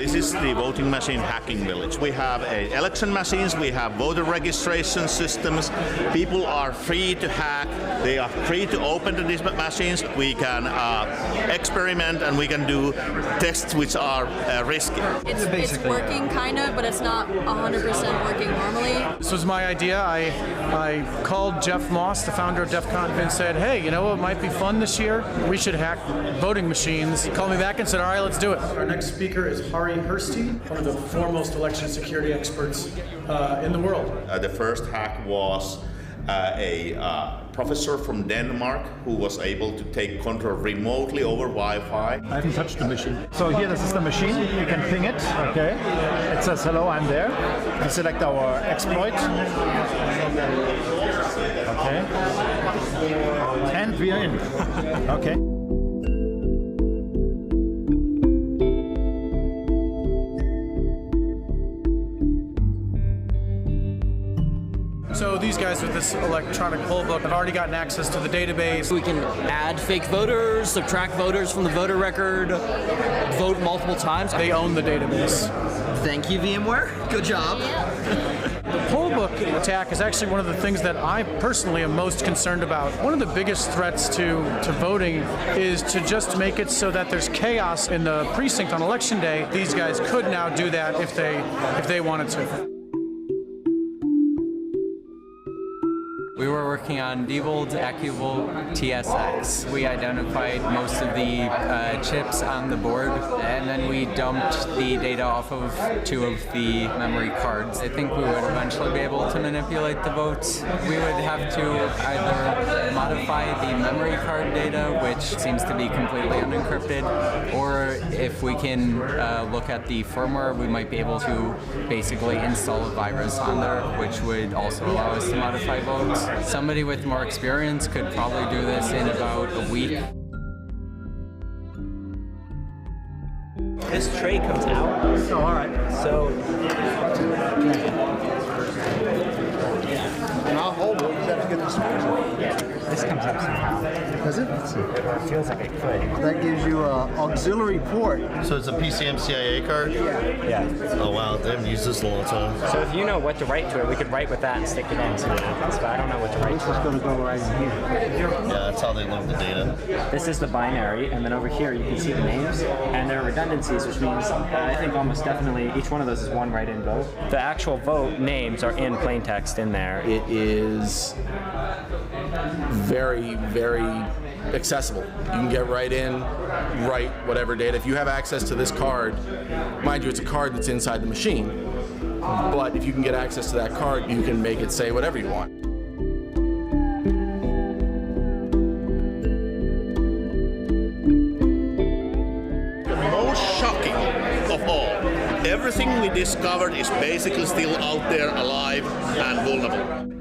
This is the voting machine hacking village. We have election machines, we have voter registration systems. People are free to hack, they are free to open to these machines. We can experiment and we can do tests which are risky. It's working kind of, but it's not 100% working normally. This was my idea. I called Jeff Moss, the founder of DEFCON, and said, hey, you know what might be fun this year? We should hack voting machines. He called me back and said, all right, let's do it. Our next speaker is Harry Hursty, one of the foremost election security experts in the world. The first hack was a professor from Denmark who was able to take control remotely over Wi-Fi. I haven't touched the machine. So here, this is the machine. You can ping it. Okay. It says, hello, I'm there. We select our exploit. Okay. And we are in. Okay. So these guys with this electronic poll book have already gotten access to the database. We can add fake voters, subtract voters from the voter record, vote multiple times. They own the database. Thank you, VMware. Good job. The poll book attack is actually one of the things that I personally am most concerned about. One of the biggest threats to voting is to just make it so that there's chaos in the precinct on election day. These guys could now do that if they wanted to. We were working on Diebold AccuVolt TSX. We identified most of the chips on the board, and then we dumped the data off of 2 of the memory cards. I think we would eventually be able to manipulate the votes. We would have to either modify the memory card data, which seems to be completely unencrypted, or if we can look at the firmware, we might be able to basically install a virus on there, which would also allow us to modify votes. Somebody with more experience could probably do this in about a week. This tray comes out. Oh, all right. So. And I'll hold it. Does that get this? Yeah, this comes up somehow. Does it? It feels like it could. That gives you an auxiliary port. So it's a PCM-CIA card? Yeah. Oh wow, they haven't used this in a long time. So if you know what to write to it, we could write with that and stick it in so it happens, but I don't know what to write This to is it. going to go right in here. Yeah, that's how they load the data. This is the binary, and then over here you can see the names, and there are redundancies, which means I think almost definitely each one of those is one write-in vote. The actual vote names are in plain text in there. It is very, very accessible. You can get right in, write whatever data. If you have access to this card, mind you, it's a card that's inside the machine, but if you can get access to that card, you can make it say whatever you want. Most shocking of all, everything we discovered is basically still out there alive and vulnerable.